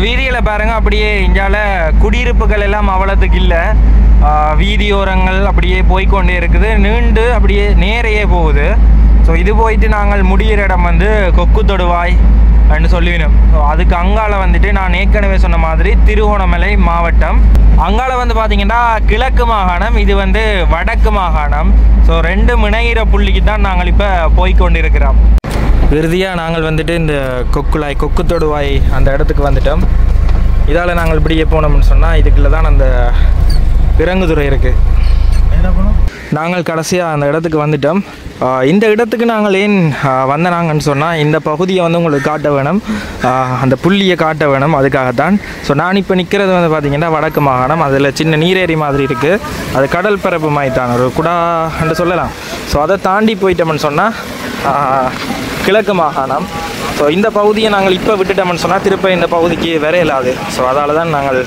வீதியில் பாருங்க அப்படியே இங்கால குடியிருப்புகள் எல்லாம் அவ்வளோத்துக்கு இல்லை. வீதியோரங்கள் அப்படியே போய்கொண்டே இருக்குது. நீண்டு அப்படியே நேரையே போகுது. ஸோ இது போயிட்டு நாங்கள் முடிகிற இடம் வந்து கொக்கு தொடுவாய் அப்படின்னு சொல்லிவினோம். ஸோ அதுக்கு அங்கால வந்துட்டு நான் ஏற்கனவே சொன்ன மாதிரி திருகோணமலை மாவட்டம். அங்கால வந்து பார்த்தீங்கன்னா கிழக்கு மாகாணம், இது வந்து வடக்கு மாகாணம். ஸோ ரெண்டு இணைகிற புள்ளிக்கு தான் நாங்கள் இப்போ போய்கொண்டிருக்கிறோம். இறுதியாக நாங்கள் வந்துட்டு இந்த கொக்கு தொடுவாய் அந்த இடத்துக்கு வந்துட்டோம். இதால் நாங்கள் இப்படியே போனோம்னு சொன்னால் இதுக்குள்ள தான் அந்த இறங்குதுறை இருக்குது. நாங்கள் கடைசியாக அந்த இடத்துக்கு வந்துட்டோம். இந்த இடத்துக்கு நாங்கள் ஏன் வந்தனாங்கன்னு சொன்னால் இந்த பகுதியை வந்து உங்களுக்கு காட்ட வேணும், அந்த புள்ளியை காட்ட வேணும். அதுக்காகத்தான். ஸோ நான் இப்போ நிற்கிறது வந்து பார்த்திங்கன்னா வடக்கு மாகாணம். அதில் சின்ன நீரேரி மாதிரி இருக்குது. அது கடல் பரப்பு மாதிரி தான் ஒரு குடான்னு சொல்லலாம். ஸோ அதை தாண்டி போயிட்டோம்னு சொன்னால் கிழக்கு மாகாணம். ஸோ இந்த பகுதியை நாங்கள் இப்போ விட்டுட்டோம்னு சொன்னால் திருப்ப இந்த பகுதிக்கு வர இல்லாது. ஸோ அதால் தான் நாங்கள்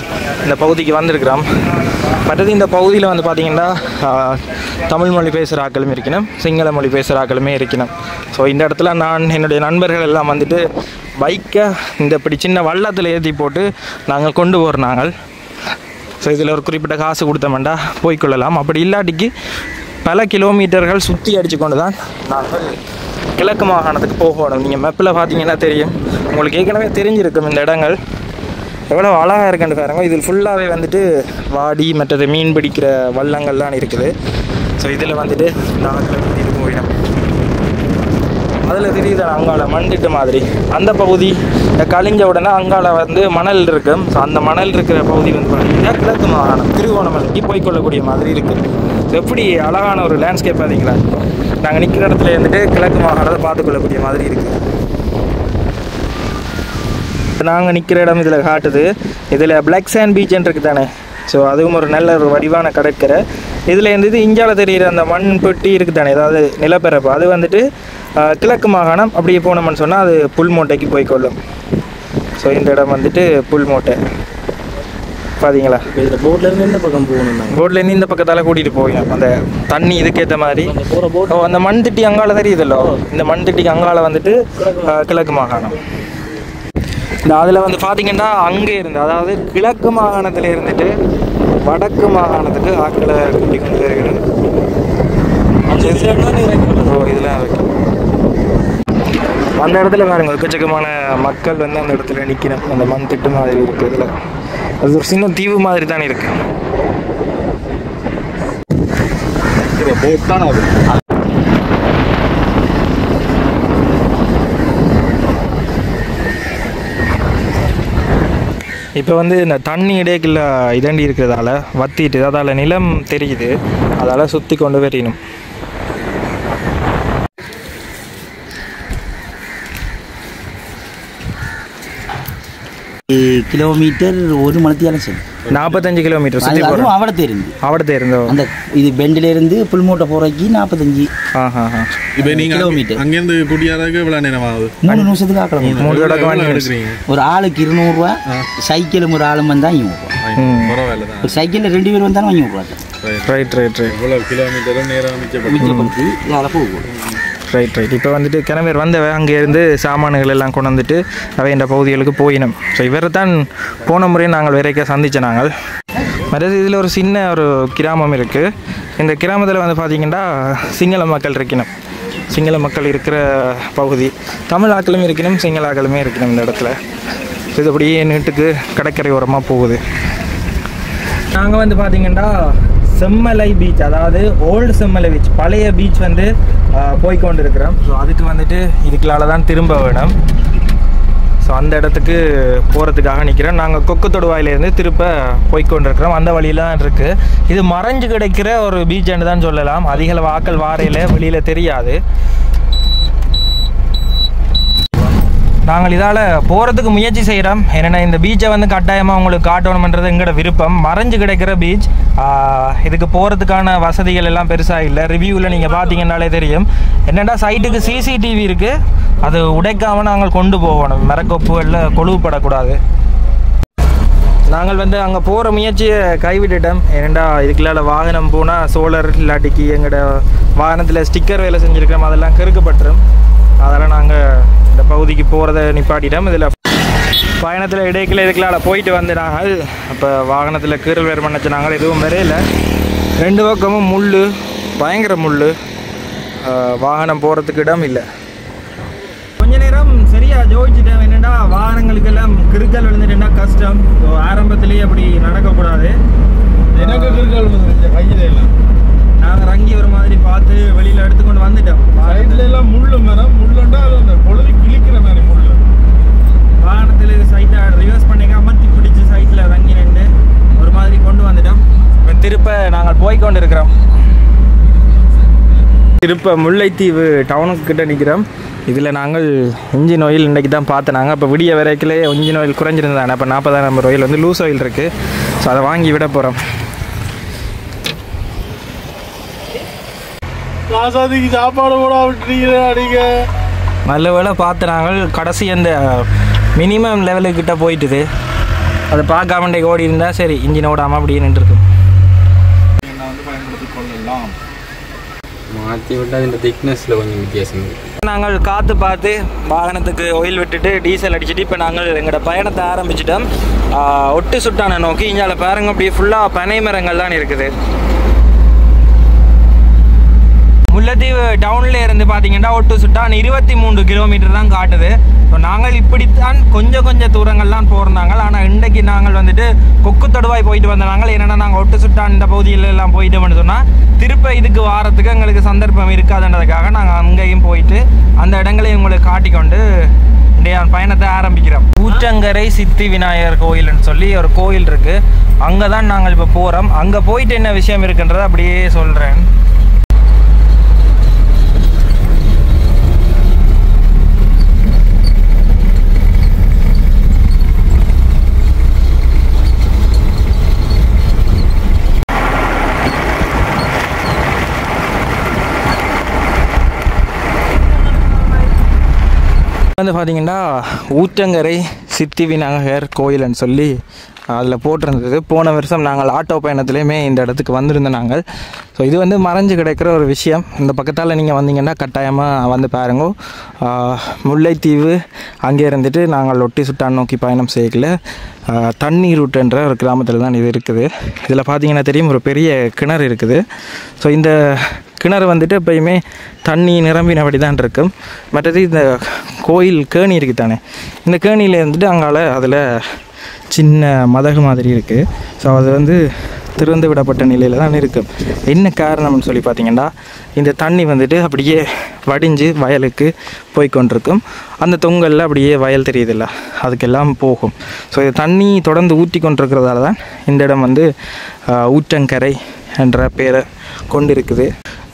இந்த பகுதிக்கு வந்திருக்கிறோம். மற்றது இந்த பகுதியில் வந்து பார்த்திங்கன்னா தமிழ் மொழி பேசுகிற ஆக்களும் இருக்கணும், சிங்கள மொழி பேசுகிற ஆக்களுமே இருக்கணும். ஸோ இந்த இடத்துல நான் என்னுடைய நண்பர்கள் எல்லாம் வந்துட்டு பைக்கை இந்த இப்படி சின்ன வள்ளத்தில் ஏற்றி போட்டு நாங்கள் கொண்டு போகிறோம் நாங்கள். ஸோ இதில் ஒரு குறிப்பிட்ட காசு கொடுத்தோம்டா போய்க்கொள்ளலாம். அப்படி இல்லாட்டிக்கு பல கிலோமீட்டர்கள் சுற்றி அடித்து கொண்டு தான் நாங்கள் கிழக்கு மாகாணத்துக்கு போகணும். நீங்கள் மேப்பில் பார்த்தீங்கன்னா தெரியும், உங்களுக்கு ஏற்கனவே தெரிஞ்சிருக்கும் இந்த இடங்கள் எவ்வளோ அழகாக இருக்குன்னு பாருங்க. இதில் ஃபுல்லாகவே வந்துட்டு வாடி மற்றது மீன் பிடிக்கிற வள்ளங்கள்லாம் இருக்குது. ஸோ இதில் வந்துட்டு நாங்கள் இது போயிடும் அதில் தெரியுது அங்கால மண் திட்டு மாதிரி அந்த பகுதி கழிஞ்ச உடனே அங்கால வந்து மணல் இருக்கும். ஸோ அந்த மணல் இருக்கிற பகுதி வந்து பார்த்தீங்கன்னா கிழக்கு மாகாணம் திருகோணமலைக்கு போய்கொள்ளக்கூடிய மாதிரி இருக்குது. எப்படி அழகான ஒரு லேண்ட்ஸ்கேப் பார்த்தீங்களா? நாங்கள் நிற்கிற இடத்துல இருந்துட்டு கிழக்கு மாகாணத்தை பார்த்துக்கொள்ளக்கூடிய மாதிரி இருக்குது. நாங்கள் நிற்கிற இடம் இதில் காட்டுது. இதில் பிளாக் சாண்ட் பீச்ன்னு இருக்குது தானே. ஸோ அதுவும் ஒரு நல்ல ஒரு வடிவான கடற்கரை. இதில் இருந்தது இஞ்சால தெரிகிற அந்த மண் பெட்டி இருக்குது தானே, ஏதாவது நிலப்பரப்பு, அது வந்துட்டு கிழக்கு மாகாணம். அப்படியே போனோம்னு சொன்னால் அது புல்மோட்டைக்கு போய்கொள்ளும். ஸோ இந்த இடம் வந்துட்டு புல்மோட்டை பார்த்தீங்களா? இதில் போட்லேருந்து இந்த பக்கம் போகணும். போட்லேருந்து இந்த பக்கத்தால் கூட்டிகிட்டு போகணும். அந்த தண்ணி இதுக்கேற்ற மாதிரி. ஓ, அந்த மண் திட்டி அங்கால தெரியுதல்லோ, இந்த மண் திட்டிக்கு அங்கால வந்துட்டு கிழக்கு மாகாணம். இந்த அதில் வந்து பார்த்தீங்கன்னா அங்கே இருந்து, அதாவது கிழக்கு மாகாணத்தில் இருந்துட்டு வடக்கு மாகாணத்துக்கு ஆட்களை கூட்டி கொண்டு வருகிறது. ஓ, இதெல்லாம் வைக்கும். அந்த இடத்துல பாருங்க எக்கச்சக்கமான மக்கள் வந்து அந்த இடத்துல நிற்கணும். அந்த மண் திட்டு மாதிரி இருக்குது. இதில் அது ஒரு சின்ன தீவு மாதிரி தானே இருக்கு. போட் தான் அது. இப்போ வந்து இந்த தண்ணி இடைக்குள்ள இதண்டி இருக்கிறதால வத்திட்டு அதால் நிலம் தெரியுது. அதால் சுற்றி கொண்டு வரணும். கிலோமீட்டர் ஒரு மணித்தியாலும் சரி 45 கிலோமீட்டர் சுற்றி அதுவும் போகிறோம். அவடத்தை இருந்தோம் அந்த இது பெண்டிலேருந்து புல்மோட்டை போகிறக்கு 45 இப்போ நீங்கள் கிலோமீட்டர். அங்கேருந்து குடியாறதுக்கு இவ்வளோ நேரம் ஆகுது? 3 நிமிஷத்துக்கு ஆக்கலாம். 3 தடவை எடுக்கிறீங்க. ஒரு ஆளுக்கு 200 ரூபா, சைக்கிளும் ஒரு ஆளும் வந்தால் 500 ரூபா. பரவாயில்ல தான். ஒரு சைக்கிளில் 2 பேர் வந்தாலும் 500 ரூபா. ரைட் இவ்வளோ கிலோமீட்டரும் நேரம் மிச்சப்படுத்தி இதால் போகக்கூடும். ரைட். இப்போ வந்துட்டு கிணமேர் வந்தவ அங்கேருந்து சாமான்கள் எல்லாம் கொண்டு வந்துட்டு அவை இந்த பகுதிகளுக்கு போயினோம். ஸோ இவரை தான் போன முறையும் நாங்கள் வரைக்கும் சந்தித்த நாங்கள். மற்றது இதில் ஒரு சின்ன ஒரு கிராமம் இருக்குது. இந்த கிராமத்தில் வந்து பார்த்திங்கன்னா சிங்கள மக்கள் இருக்கணும். சிங்கள மக்கள் இருக்கிற பகுதி. தமிழ் ஆக்களும் இருக்கணும், சிங்கள ஆக்களுமே இருக்கணும் இந்த இடத்துல. இது அப்படியே நீட்டுக்கு கடற்கரை ஓரமாக போகுது. நாங்கள் வந்து பார்த்திங்கன்னா செம்மலை பீச், அதாவது ஓல்டு செம்மலை பீச், பழைய பீச் வந்து போய்கொண்டு இருக்கிறோம். ஸோ அதுக்கு வந்துட்டு இதுக்குள்ளால தான் திரும்ப வேணும். ஸோ அந்த இடத்துக்கு போகிறதுக்காக நிற்கிறோம். நாங்கள் கொக்கு தொடுவாயிலேருந்து திருப்ப போய்கொண்டிருக்கிறோம். அந்த வழியில் தான் இருக்குது. இது மறைஞ்சு கிடைக்கிற ஒரு பீச்சுன்னு தான் சொல்லலாம். அதிக வாக்கள் வாரையில் வெளியில் தெரியாது. நாங்கள் இதால் போகிறதுக்கு முயற்சி செய்கிறோம். ஏன்னா இந்த பீச்சை வந்து கட்டாயமாக உங்களுக்கு காட்டணுமன்றது எங்களோட விருப்பம். மறைஞ்சு கிடைக்கிற பீச். இதுக்கு போகிறதுக்கான வசதிகள் எல்லாம் பெருசாக இல்லை. ரிவ்யூவில் நீங்கள் பார்த்தீங்கன்னாலே தெரியும். என்னென்னா சைட்டுக்கு சிசிடிவி இருக்குது. அது உடைக்காமல் நாங்கள் கொண்டு போகணும். மரக்கொப்புகளில் கொழுவுப்படக்கூடாது. நாங்கள் வந்து அங்கே போகிற முயற்சியை கைவிட்டுட்டோம். ஏன்னா இதுக்குள்ளால வாகனம் போனால் சோலர் இல்லாட்டிக்கு எங்களோட வாகனத்தில் ஸ்டிக்கர் வேலை செஞ்சுருக்கிறோம், அதெல்லாம் கெடுக்கப்பட்டுரும். அதெல்லாம் நாங்கள் இந்த பகுதிக்கு போகிறத நிப்பாட்டிட்டோம். இதில் பயணத்தில் இடைக்கில் இதுக்குள்ளால போயிட்டு வந்து நாங்கள் இப்போ வாகனத்தில் கீறல் வேறு பண்ணச்சு நாங்கள் எதுவும் வரையில. 2 பக்கமும் முள், பயங்கர முள். வாகனம் போகிறதுக்கு இடம் இல்லை. கொஞ்ச நேரம் சரியாக ஜோதிச்சிட்டேன். என்னென்னா வாகனங்களுக்கெல்லாம் கிறுக்கல் விழுந்துட்டேன்னா கஷ்டம். ஸோ ஆரம்பத்துலேயே அப்படி நடக்கக்கூடாது. எனக்கு கையில் எல்லாம் நாங்கள் ரங்கி ஒரு மாதிரி பார்த்து வெளியில் எடுத்துக்கொண்டு வந்துட்டோம். சைட்ல எல்லாம் முள்ளு மரம், முள்ளுண்டா அது அந்த பொழுது கிழிக்கிற மாதிரி முள்ளு. வாகனத்தில் சைட்டை ரிவர்ஸ் பண்ணிக்க அமர்த்தி பிடிச்சி சைட்டில் ரங்கி நின்று ஒரு மாதிரி கொண்டு வந்துட்டோம். இப்போ திருப்ப நாங்கள் போய்கொண்டு இருக்கிறோம். திருப்ப முல்லைத்தீவு டவுனுக்கு கிட்ட நிற்கிறோம். இதில் நாங்கள் இன்ஜின் ஆயில் இன்றைக்கி தான் பார்த்தனாங்க. இப்போ விடிய வரைக்கிலே இன்ஜின் ஆயில் குறைஞ்சிருந்தாங்க. இப்போ 40,000 ஆயில் வந்து லூஸ் ஆயில் இருக்குது. ஸோ அதை வாங்கி விட போகிறோம். ராசாதிக்கு சாப்பாடு போட விட்டுறீங்களா நீங்கள்? நல்ல வேலை பார்த்து நாங்கள் கடைசி அந்த மினிமம் லெவலுக்கிட்ட போயிட்டுது. அதை பார்க்காமண்டே ஓடி இருந்தால் சரி, இன்ஜின் ஓடாமல் அப்படியே நின்றுருக்கும். என்ன வந்து பயன்படுத்தி கொள்ளலாம். மாற்றி விட்டு அதில் திக்னஸில் கொஞ்சம் வித்தியாசம். நாங்கள் காற்று பார்த்து வாகனத்துக்கு ஆயில் விட்டுட்டு டீசல் அடிச்சுட்டு இப்போ நாங்கள் எங்களோட பயணத்தை ஆரம்பிச்சிட்டோம். ஒட்டு சுட்டான நோக்கி. இங்கே பாருங்க அப்படியே ஃபுல்லாக பனை மரங்கள் தான் இருக்குது. முல்லைத்தீவு டவுனில் இருந்து பார்த்தீங்கன்னா ஒட்டு சுட்டான் 23 கிலோமீட்டர் தான் காட்டுது. ஸோ நாங்கள் இப்படித்தான் கொஞ்சம் தூரங்கள்லாம் போகிறாங்க. ஆனால் இன்றைக்கு நாங்கள் வந்துட்டு கொக்கு தடுவாய் போயிட்டு வந்த நாங்கள் என்னென்னா நாங்கள் ஒட்டு சுட்டான் இந்த பகுதியில் எல்லாம் போயிட்டோம்னு சொன்னால் திருப்ப இதுக்கு வாரத்துக்கு எங்களுக்கு சந்தர்ப்பம் இருக்காதுன்றதுக்காக நாங்கள் அங்கேயும் போயிட்டு அந்த இடங்களையும் உங்களுக்கு காட்டிக்கொண்டு பயணத்தை ஆரம்பிக்கிறோம். ஊற்றங்கரை சித்தி விநாயகர் கோயில்னு சொல்லி ஒரு கோயில் இருக்குது. அங்கே தான் நாங்கள் இப்போ போகிறோம். அங்கே போயிட்டு என்ன விஷயம் இருக்குன்றதை அப்படியே சொல்கிறேன். வந்து பார்த்தீங்கன்னா ஊற்றங்கரை சித்தி விநாயகர் கோயில்னு சொல்லி அதில் போட்டிருந்தது. போன வருஷம் நாங்கள் ஆட்டோ பயணத்துலேயுமே இந்த இடத்துக்கு வந்திருந்தோம் நாங்கள். ஸோ இது வந்து மறைஞ்சு கிடைக்கிற ஒரு விஷயம். இந்த பக்கத்தால் நீங்கள் வந்தீங்கன்னா கட்டாயமாக வந்து பாருங்க. முல்லைத்தீவு அங்கே இருந்துட்டு நாங்கள் ஒட்டி சுட்டான் நோக்கி பயணம் செய்யல தண்ணீருட்டுன்ற ஒரு கிராமத்தில் தான் இது இருக்குது. இதில் பார்த்தீங்கன்னா தெரியும் ஒரு பெரிய கிணறு இருக்குது. ஸோ இந்த கிணறு வந்துட்டு எப்பயுமே தண்ணி நிரம்பினபடி தான் இருக்கும். மற்றது இந்த கோயில் கேணி இருக்குது தானே, இந்த கேணியில் இருந்துட்டு அங்கால அதில் சின்ன மதகு மாதிரி இருக்குது. ஸோ அது வந்து திறந்து விடப்பட்ட நிலையில் தான் இருக்கும். என்ன காரணம்னு சொல்லி பார்த்தீங்கன்னா இந்த தண்ணி வந்துட்டு அப்படியே வடிஞ்சு வயலுக்கு போய்கொண்டிருக்கும். அந்த தொங்கலில் அப்படியே வயல் தெரியுதில்ல, அதுக்கெல்லாம் போகும். ஸோ இது தண்ணி தொடர்ந்து ஊற்றி கொண்டிருக்கிறதால தான் இந்த இடம் வந்து ஊற்றங்கரை என்ற பேரை கொண்டு இருக்குது.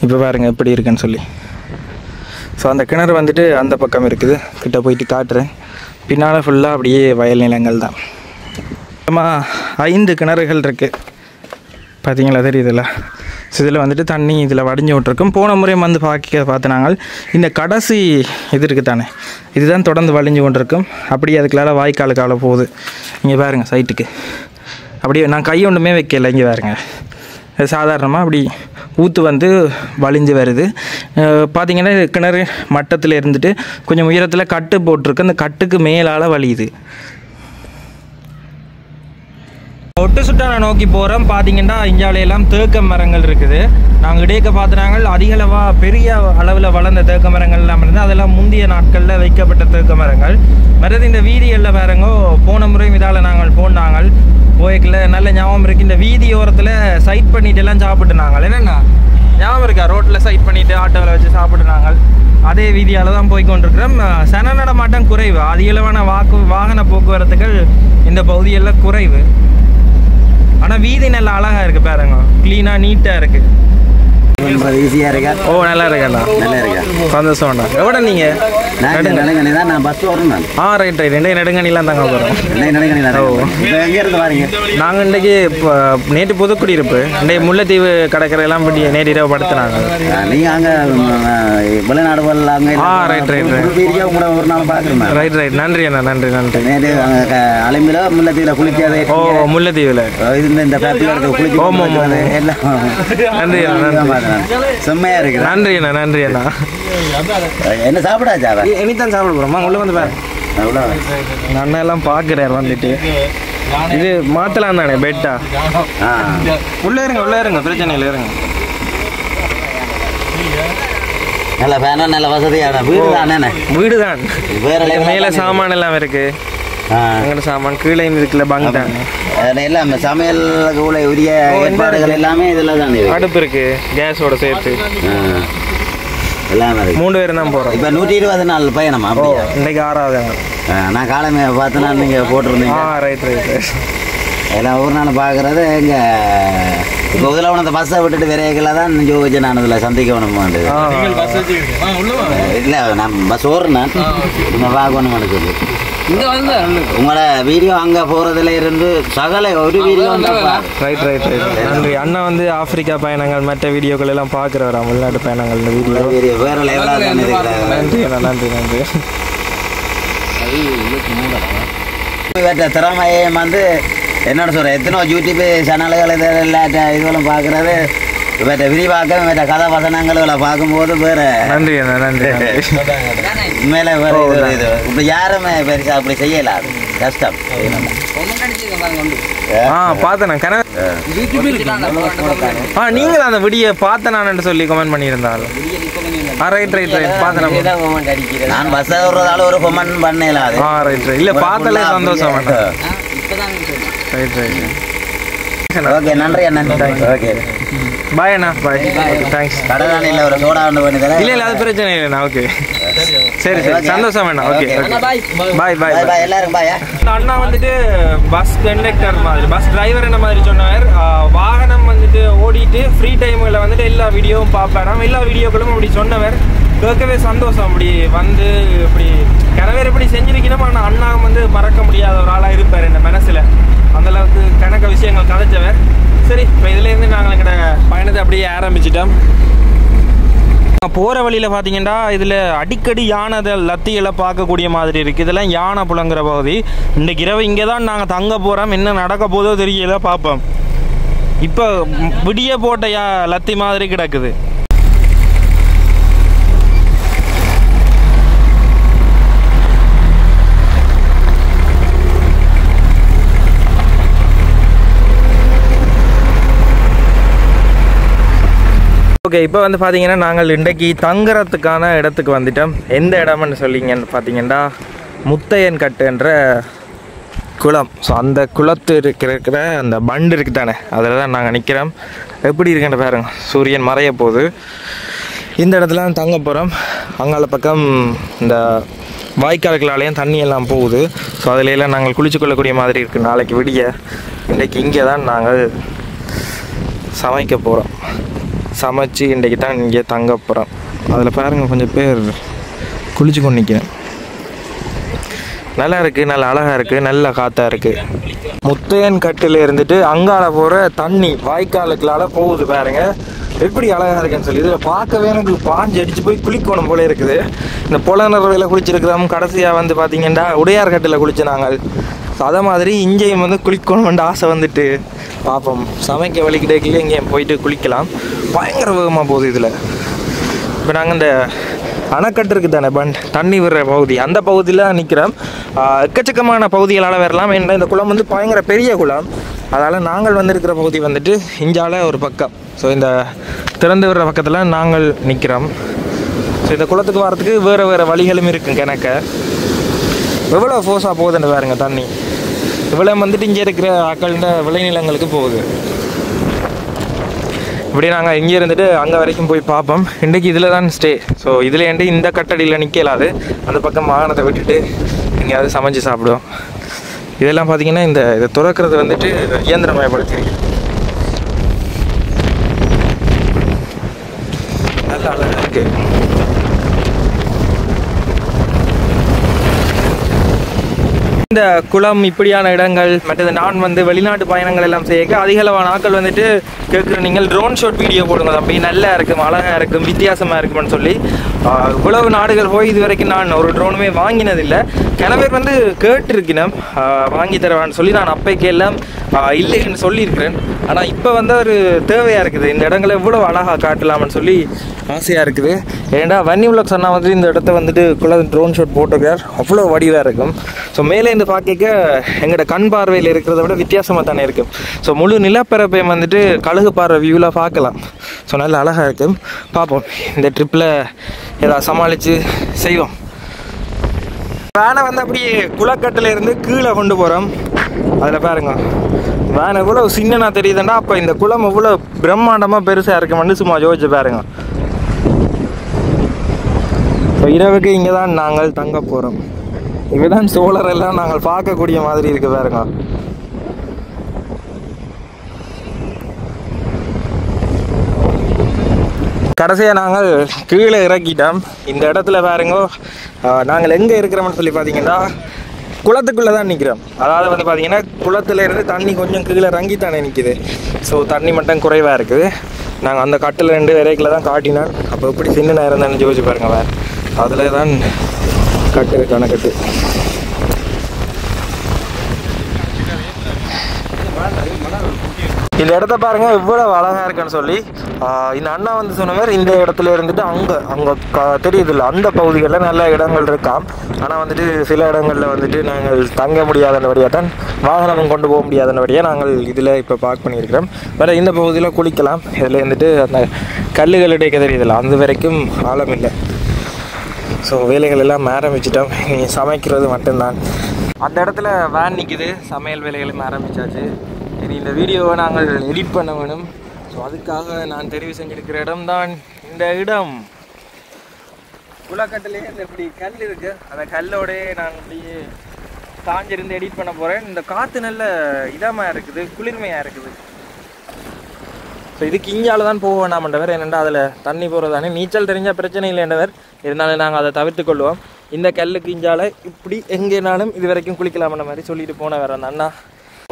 இப்போ பாருங்கள் எப்படி இருக்குன்னு சொல்லி. ஸோ அந்த கிணறு வந்துட்டு அந்த பக்கம் இருக்குது. கிட்ட போயிட்டு காட்டுறேன். பின்னால் ஃபுல்லாக அப்படியே வயல் நிலங்கள் தான். மொத்தமாக 5 கிணறுகள் இருக்குது. பார்த்தீங்களா, தெரியுதுல்ல. ஸோ இதில் வந்துட்டு தண்ணி இதில் வடிஞ்சு விட்ருக்கும். போன முறையும் வந்து பார்த்தினாங்க இந்த கடைசி இது இருக்குது தானே, இதுதான் தொடர்ந்து வலிஞ்சு கொண்டிருக்கும். அப்படியே அதுக்குள்ளால வாய்க்காலுக்கால போகுது. இங்கே பாருங்கள் சைட்டுக்கு அப்படியே நான் கை ஒன்றுமே வைக்கல. இங்கே பாருங்கள் சாதாரணமாக அப்படி ஊற்று வந்து வலிஞ்சு வருது. பார்த்திங்கன்னா கிணறு மட்டத்தில் இருந்துட்டு கொஞ்சம் உயரத்தில் கட்டு போட்டிருக்கு. அந்த கட்டுக்கு மேலால் வலியுது. ஒட்டு சுட்டானை நோக்கி போகிறோம். பார்த்தீங்கன்னா இஞ்சாலையெல்லாம் தேக்க மரங்கள் இருக்குது. நாங்கள் இடையக்க பார்த்துனாங்க அதிகளவாக பெரிய அளவில் வளர்ந்த தேக்க மரங்கள் எல்லாம் இருந்து அதெல்லாம் முந்தைய நாட்களில் வைக்கப்பட்ட தேக்க மரங்கள். மற்றது இந்த வீதிகளில் வேறங்கோ போன முறையும் இதால் நாங்கள் போனாங்க. போய்க்கல நல்ல ஞாபகம் இருக்குது. இந்த வீதியோரத்தில் சைட் பண்ணிட்டு எல்லாம் சாப்பிட்டுனாங்க. என்னென்னா ஞாபகம் இருக்கா, ரோட்டில் சைட் பண்ணிவிட்டு ஆட்டோவில் வச்சு சாப்பிட்டுனாங்க. அதே வீதியால் தான் போய்கொண்டிருக்கிறோம். சன நடமாட்டம் குறைவு. அதிகளவான வாகன போக்குவரத்துகள் இந்த பகுதியெல்லாம் குறைவு. ஆனால் வீதி நல்லா அழகாக இருக்குது பாருங்க, க்ளீனாக நீட்டாக இருக்குது. ஈஸியாக இருக்கா? ஓ நல்லா இருக்கேண்ணா, நல்லா இருக்கா, சந்தோஷம்ண்ணா. எவ்வளோ நீங்கள்? நெடுங்கணி தான், நான் பஸ் வரணும். ரைட் ரெண்டே நெடுங்கணிலாம் தாங்க போகிறோம். நெடுங்கணி தான். ஓ, எங்கே இருந்து வரீங்க? நாங்கள் இன்றைக்கி இப்போ நேற்று புதுக்குடியிருப்பு, இன்றைக்கு முல்லைத்தீவு கடற்கரையெல்லாம் படி நேற்று இரவு படுத்துனாங்க. நீங்கள் அங்கே வெளிநாடு அங்கே ரைட் கூட ஒரு நாள் பார்க்குறேன். ரைட் நன்றி அண்ணா, நன்றி. நேற்று அங்கே அலம்பியில் முல்லைத்தீவில் குளிக்காதே. ஓ முல்லைத்தீவில் இந்த ஃபேக்ட்ரியில் இருக்க குளிக்க எல்லாம். நன்றி அண்ணா, செம்மையா இருக்கு. நன்றி அண்ணா. என்ன சாப்பிடாச்சா? இனித்தான் சாப்பிட போகிறோமா? உள்ள வந்து பாரு, அண்ணா எல்லாம் பார்க்குறாரு வந்துட்டு. இது மாற்றலாம் தானே பெட்டா? உள்ளே இருங்க பிரச்சனை இல்லை, இருங்க. நல்ல ஃபேனா, நல்ல வசதியான வீடு தானே. வீடு தான், மேலே சாமான் எல்லாம் இருக்கு. எங்கட சாமான் கீழே இருக்குல்ல, பங்க் தான் எல்லாம். சமையலுக்கு உரிய ஏற்பாடுகள் எல்லாமே இதில் தான். அடுப்பு இருக்கு, கேஸோட சேர்த்து எல்லாமே இருக்கு. 3 பேர் தான் போகிறோம். இப்போ 120 நாள் பயணமா? இன்னைக்கு 6வது. நான் காலமே பார்த்தேன்னா நீங்கள் போட்டிருந்தீங்க. ரைட் எல்லாம் ஒரு நாள் பார்க்குறது எங்கே இப்போ உதலவனத்தை பஸ்ஸை விட்டுட்டு விரைவில் தான் யோசிச்சு நான் இதில் சந்திக்கணும். இல்லை நான் பஸ் ஓடுறேன், நீங்கள் பார்க்கணும் சொல்லி. உங்களோட வீடியோ அங்கே போகிறதுல இருந்து சகல ஒரு வீடியோ. ரைட் நன்றி அண்ணா. வந்து ஆப்பிரிக்கா பயணங்கள் மற்ற வீடியோக்கள் எல்லாம் பார்க்குறவரா, வெளிநாட்டு பயணங்கள் இந்த வீடியோ வேறு லெவலாக. நன்றி. திறமையை வந்து என்னோட சொல்கிறேன், எத்தனோ யூடியூப் சேனல்கள் இதுவெல்லாம் பார்க்குறது வேற விரிவாக்கம், வேற கதை வசனங்களை பார்க்கும்போது வேற. நன்றி மேலே வேற இது இப்போ யாருமே பெருசா அப்படி செய்யலாம், கஷ்டம். பார்த்தேன் கனவு. நீங்கள் அந்த வீடியோ பார்த்தேன் சொல்லி கமெண்ட் பண்ணியிருந்தாலும் ரைட் பார்த்தேன். நான் பஸ் விடுறதால ஒரு கொமெண்ட் பண்ணல அது. ரைட் இல்லை பார்த்தாலே சந்தோஷம். ரைட் ஓகே நன்றி அண்ணா. ஓகே பாய் அண்ணா. பாய். தேங்க்ஸ். கடை இல்லை ஒரு சோடா ஒன்று பண்ணி தரேன். இல்லை அது பிரச்சனை இல்லைண்ணா. ஓகே சரி சந்தோஷம் வேணா. ஓகே பாய் பாய் எல்லாரும் பாய். அண்ணா வந்துட்டு பஸ் கண்டக்டர் மாதிரி பஸ் டிரைவர் என்ன மாதிரி சொன்னார். வாகனம் வந்துட்டு ஓடிட்டு ஃப்ரீ டைமில் வந்துட்டு எல்லா வீடியோவும் பார்ப்பேன். எல்லா வீடியோக்களும் அப்படி சொன்னவர். கேட்கவே சந்தோஷம். அப்படி வந்து இப்படி கனவேர் இப்படி செஞ்சிருக்கணும். ஆனால் அண்ணா வந்து மறக்க முடியாத ஒரு ஆளாக இருப்பார் இந்த மனசில். அந்தளவுக்கு கணக்க விஷயங்கள் கதைச்சவர். சரி இப்போ இதுலேருந்து நாங்கள் எங்களோட பயணத்தை அப்படியே ஆரம்பிச்சிட்டோம். போகிற வழியில் பார்த்தீங்கன்னா இதில் அடிக்கடி யானை லத்திகளை பார்க்கக்கூடிய மாதிரி இருக்குது. இதெல்லாம் யானை புலங்கிற பகுதி. இன்றைக்கு இரவு இங்கே தான் நாங்கள் தங்க போகிறோம். என்ன நடக்க போதோ தெரியல, பார்ப்போம். இப்போ விடிய போட்ட லத்தி மாதிரி கிடக்குது. ஓகே இப்போ வந்து பார்த்தீங்கன்னா நாங்கள் இன்றைக்கு தங்குறதுக்கான இடத்துக்கு வந்துட்டோம். எந்த இடம்னு சொல்லிங்கன்னு பார்த்தீங்கன்னா முத்தையன் கட்டுன்ற குளம். ஸோ அந்த குளத்து இருக்கிற அந்த பண்டு இருக்குது தானே, அதில் தான் நாங்கள் நிற்கிறோம். எப்படி இருக்குன்னு பாருங்க. சூரியன் மறைய போகுது. இந்த இடத்துல தான் தங்க போகிறோம். அங்கால பக்கம் இந்த வாய்க்கால்களாலேயும் தண்ணியெல்லாம் போகுது. ஸோ அதிலெல்லாம் நாங்கள் குளிச்சு கொள்ளக்கூடிய மாதிரி இருக்குது. நாளைக்கு விடிய இன்றைக்கு இங்கே தான் நாங்கள் சமைக்க போகிறோம். சமைச்சு இன்றைக்கி தான் இங்கே தங்க போகிறோம். அதில் பாருங்கள் கொஞ்சம் பேர் குளிச்சு கொண்டு நிற்கிறேன். நல்லா இருக்குது, நல்லா அழகாக இருக்குது, நல்ல காற்றாக இருக்குது. முத்தையன் கட்டில் இருந்துட்டு அங்கால போகிற தண்ணி வாய்க்காலுக்களால் போகுது பாருங்க. எப்படி அழகாக இருக்குன்னு சொல்லி இதில் பார்க்கவே எனக்கு பாஞ்சு அடித்து போய் குளிக்கணும் போல இருக்குது. இந்த புலனர்வையில் குளிச்சிருக்கிறோம். கடைசியாக வந்து பார்த்திங்கன்னா உடையார் கட்டில் குளிச்சு நாங்கள். ஸோ அதை மாதிரி இங்கேயும் வந்து குளிக்கணும்னு ஆசை வந்துட்டு பார்ப்போம். சமைக்க வலிக்கிட்டே இங்கேயும் போயிட்டு குளிக்கலாம். பயங்கர வேகமாக போகுது இதில். இப்போ நாங்கள் இந்த அணைக்கட்டு இருக்குது தானே பண்ட் தண்ணி விடுற பகுதி, அந்த பகுதியில் நிற்கிறோம். எக்கச்சக்கமான பகுதிகளால் வரலாம். ஏன்னா இந்த குளம் வந்து பயங்கர பெரிய குளம். அதனால் நாங்கள் வந்திருக்கிற பகுதி வந்துட்டு இஞ்சால ஒரு பக்கம். ஸோ இந்த திறந்து விடுற பக்கத்தில் நாங்கள் நிற்கிறோம். ஸோ இந்த குளத்துக்கு வரத்துக்கு வேறு வழிகளும் இருக்குங்க. எனக்கு எவ்வளோ ஃபோர்ஸாக போகுதுன்னு பாருங்க தண்ணி. இவ்வளோ வந்துட்டு இங்கே இருக்கிற ஆக்கள்கிட்ட விளைநிலங்களுக்கு போகுது. இப்படி நாங்கள் இங்கே இருந்துட்டு அங்கே வரைக்கும் போய் பார்ப்போம். இன்றைக்கு இதில் தான் ஸ்டே. ஸோ இதில் இந்த கட்டடியில் நிற்கலாது. அந்த பக்கம் வாகனத்தை விட்டுட்டு எங்கேயாவது சமைச்சு சாப்பிடுவோம். இதெல்லாம் பார்த்திங்கன்னா இதை துறக்கிறது வந்துட்டு இயந்திரமயப்படுத்திருக்கு. நல்லா அழகாக இருக்குது. இந்த குளம் இப்படியான இடங்கள் மற்றது நான் வந்து வெளிநாட்டு பயணங்கள் எல்லாம் செய்ய அதிகளவான ஆட்கள் வந்துட்டு கேட்குற நீங்கள் ட்ரோன் ஷாட் வீடியோ போடுங்க தம்பி, நல்லா இருக்கும், அழகாக இருக்கும், வித்தியாசமாக இருக்கும்னு சொல்லி. இவ்வளவு நாடுகள் போய் இது வரைக்கும் நான் ஒரு ட்ரோனுமே வாங்கினதில்லை. கிணவர் வந்து கேட்டிருக்கணும் வாங்கி தருவான்னு சொல்லி. நான் அப்பைக்கு எல்லாம் இல்லைன்னு சொல்லியிருக்கிறேன். ஆனால் இப்போ வந்து ஒரு தேவையாக இருக்குது. இந்த இடங்களை எவ்வளோ அழகாக காட்டலாம்னு சொல்லி ஆசையாக இருக்குது. ஏன்னா வன்னி விலாக் சொன்னால் வந்து இந்த இடத்த வந்துட்டு குளம் ட்ரோன் ஷாட் போட்டிருக்கார். அவ்வளோ வடிவாக இருக்கும். ஸோ மேலே இந்த பார்க்க எங்களோட கண் பார்வையில் இருக்கிறத விட வித்தியாசமாக தானே இருக்கும். ஸோ முழு நிலப்பரப்பை வந்துட்டு கழுகு பார்வை வியூவில் பார்க்கலாம். ஸோ நல்ல அழகாக இருக்கும். பார்ப்போம் இந்த ட்ரிப்பில் ஏதாவது சமாளித்து செய்வோம். வேனை வந்து அப்படியே குளக்கட்டில் இருந்து கீழே கொண்டு போகிறோம். அதில் பாருங்க வேன் எவ்வளோ சின்னனா தெரியுதுன்னா அப்போ இந்த குளம் எவ்வளோ பிரம்மாண்டமாக பெருசாக இருக்குமென்னு சும்மா யோசிச்சு பாருங்க. இப்போ இரவுக்கு இங்கே தான் நாங்கள் தங்க போகிறோம். இங்கே தான் சோழர் எல்லாம் நாங்கள் பார்க்கக்கூடிய மாதிரி இருக்கு பாருங்க. கடைசியாக நாங்கள் கீழே இறக்கிட்டோம். இந்த இடத்துல பாருங்க நாங்கள் எங்கே இருக்கிறோம்னு சொல்லி பார்த்தீங்கன்னா குளத்துக்குள்ளே தான் நிற்கிறோம். அதாவது வந்து பார்த்தீங்கன்னா குளத்துலேருந்து தண்ணி கொஞ்சம் கீழே இறங்கி தானே நிற்கிது. ஸோ தண்ணி மட்டும் குறைவாக இருக்குது. நாங்கள் அந்த கட்டில் 2 விரைக்கில் தான் காட்டினோம். அப்போ எப்படி சின்ன நேரம் தான் யோசிச்சு பாருங்க. வேறு அதில் தான் கட்டு கணக்கட்டு. இந்த இடத்த பாருங்க இவ்வளவு அழகா இருக்குன்னு சொல்லி இந்த அண்ணா வந்து சொன்னவர் இந்த இடத்துல இருந்துட்டு அங்க தெரியுது இல்லை அந்த பகுதிகளில் நல்ல இடங்கள் இருக்காம். ஆனால் வந்துட்டு சில இடங்களில் வந்துட்டு நாங்கள் தங்க முடியாதபடியாக தான் வாகனம் கொண்டு போக முடியாதபடியாக நாங்கள் இதில் இப்போ பார்க் பண்ணியிருக்கிறோம். வேறு இந்த பகுதியில் குளிக்கலாம். இதில் வந்துட்டு அந்த கல்லுகள் இடைக்க தெரியுதில்ல அந்த வரைக்கும் ஆழம் இல்லை. ஸோ வேலைகள் எல்லாம் ஆரம்பிச்சிட்டோம். நீங்கள் சமைக்கிறது மட்டும்தான். அந்த இடத்துல வேன் நிற்கிது. சமையல் வேலைகளும் ஆரம்பித்தாச்சு. இனி இந்த வீடியோவை நாங்கள் எடிட் பண்ண வேணும். ஸோ அதுக்காக நான் தெரிவு செஞ்சுருக்கிற இடம்தான் இந்த இடம். குளக்கட்டிலே இந்த இப்படி கல் இருக்குது. அந்த கல்லோடே நான் அப்படியே சாஞ்சிருந்து எடிட் பண்ண போகிறேன். இந்த காற்று நல்ல இதமாக இருக்குது, குளிர்மையாக இருக்குது. ஸோ இதுக்கு இஞ்சால் தான் போக வேண்டாமன்றவர். என்னென்னா அதில் தண்ணி போகிறதானே நீச்சல் தெரிஞ்சால் பிரச்சனை இல்லைன்றவர். இருந்தாலும் நாங்கள் அதை தவிர்த்து கொள்வோம். இந்த கல்லுக்கு இஞ்சால் இப்படி எங்கேனாலும் இது வரைக்கும் குளிக்கலாமன்ற மாதிரி சொல்லிட்டு போனவர் அந்த அண்ணா.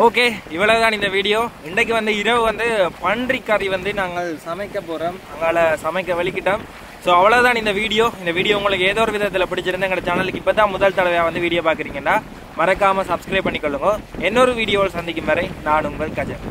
ஓகே, இவ்வளவுதான் இந்த வீடியோ. இன்றைக்கு வந்து இரவு வந்து பன்றி கறி வந்து நாங்கள் சமைக்க போகிறோம். அங்கால சமைக்க வலிக்கிட்டோம். ஸோ அவ்வளோதான் இந்த வீடியோ. இந்த வீடியோ உங்களுக்கு ஏதோ ஒரு விதத்தில் பிடிச்சிருந்து எங்கள் சேனலுக்கு இப்போ தான் முதல் தடவையாக வந்து வீடியோ பார்க்குறீங்கன்னா மறக்காமல் சப்ஸ்கிரைப் பண்ணிக்கொள்ளுங்க. இன்னொரு வீடியோவில் சந்திக்கும் வரை நான் உங்கள் கஜன்.